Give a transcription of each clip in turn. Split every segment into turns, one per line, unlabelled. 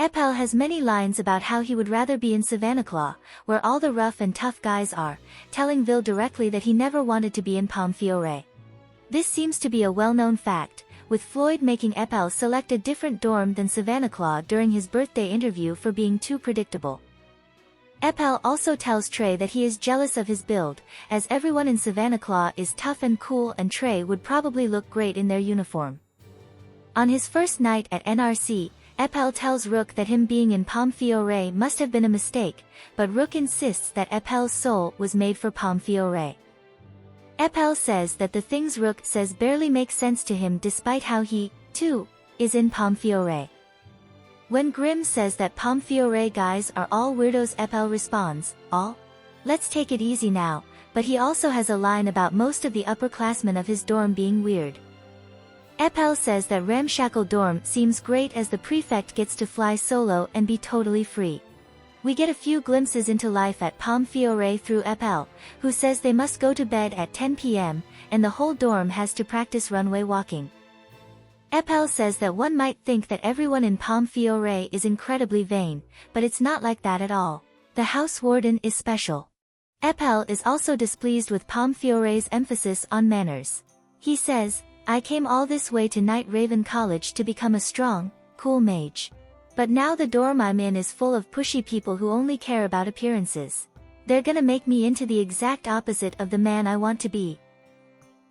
Epel has many lines about how he would rather be in Savanaclaw, where all the rough and tough guys are, telling Vil directly that he never wanted to be in Pomefiore. This seems to be a well-known fact, with Floyd making Epel select a different dorm than Savanaclaw during his birthday interview for being too predictable. Epel also tells Trey that he is jealous of his build, as everyone in Savanaclaw is tough and cool and Trey would probably look great in their uniform. On his first night at NRC, Epel tells Rook that him being in Pomefiore must have been a mistake, but Rook insists that Epel's soul was made for Pomefiore. Epel says that the things Rook says barely make sense to him despite how he, too, is in Pomefiore. When Grimm says that Pomefiore guys are all weirdos, Epel responds, "All? Let's take it easy now," but he also has a line about most of the upperclassmen of his dorm being weird. Epel says that ramshackle dorm seems great as the prefect gets to fly solo and be totally free. We get a few glimpses into life at Pomefiore through Epel, who says they must go to bed at 10 p.m., and the whole dorm has to practice runway walking. Epel says that one might think that everyone in Pomefiore is incredibly vain, but it's not like that at all. The house warden is special. Epel is also displeased with Pomefiore's emphasis on manners. He says, "I came all this way to Night Raven College to become a strong, cool mage. But now the dorm I'm in is full of pushy people who only care about appearances. They're gonna make me into the exact opposite of the man I want to be."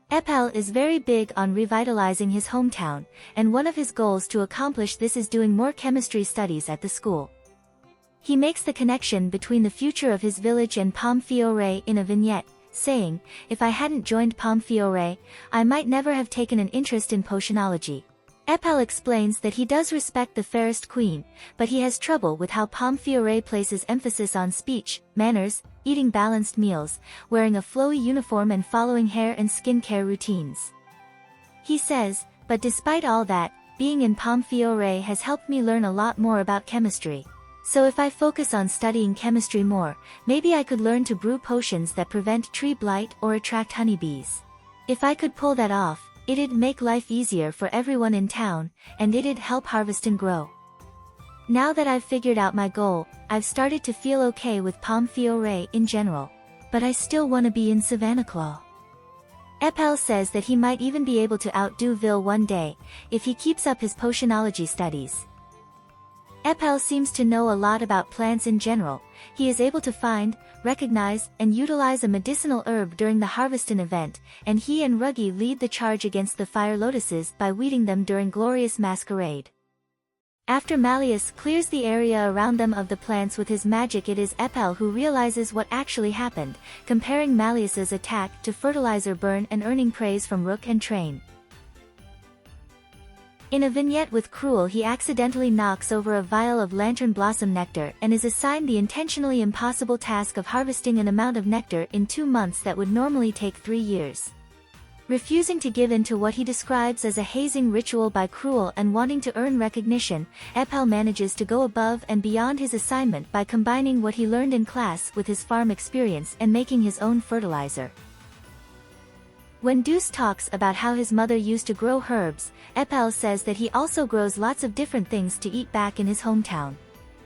Epel is very big on revitalizing his hometown, and one of his goals to accomplish this is doing more chemistry studies at the school. He makes the connection between the future of his village and Pomefiore in a vignette, saying, "If I hadn't joined Pomefiore, I might never have taken an interest in potionology." Epel explains that he does respect the fairest queen, but he has trouble with how Pomefiore places emphasis on speech, manners, eating balanced meals, wearing a flowy uniform and following hair and skincare routines. He says, "But despite all that, being in Pomefiore has helped me learn a lot more about chemistry. So if I focus on studying chemistry more, maybe I could learn to brew potions that prevent tree blight or attract honeybees. If I could pull that off, it'd make life easier for everyone in town, and it'd help harvest and grow. Now that I've figured out my goal, I've started to feel okay with Pomefiore in general. But I still want to be in Savanaclaw." Epel says that he might even be able to outdo Vil one day, if he keeps up his potionology studies. Epel seems to know a lot about plants in general. He is able to find, recognize, and utilize a medicinal herb during the Harvestin event, and he and Ruggy lead the charge against the fire lotuses by weeding them during Glorious Masquerade. After Malleus clears the area around them of the plants with his magic, it is Epel who realizes what actually happened, comparing Malleus's attack to fertilizer burn and earning praise from Rook and Train. In a vignette with Cruel, he accidentally knocks over a vial of lantern blossom nectar and is assigned the intentionally impossible task of harvesting an amount of nectar in 2 months that would normally take 3 years. Refusing to give in to what he describes as a hazing ritual by Cruel and wanting to earn recognition, Epel manages to go above and beyond his assignment by combining what he learned in class with his farm experience and making his own fertilizer. When Deuce talks about how his mother used to grow herbs, Epel says that he also grows lots of different things to eat back in his hometown.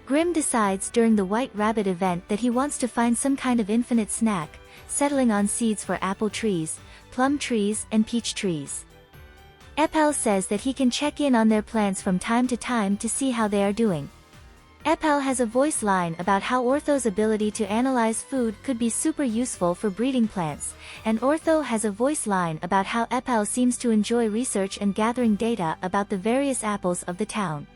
Grimm decides during the White Rabbit event that he wants to find some kind of infinite snack, settling on seeds for apple trees, plum trees, and peach trees. Epel says that he can check in on their plants from time to time to see how they are doing. Epel has a voice line about how Ortho's ability to analyze food could be super useful for breeding plants, and Ortho has a voice line about how Epel seems to enjoy research and gathering data about the various apples of the town.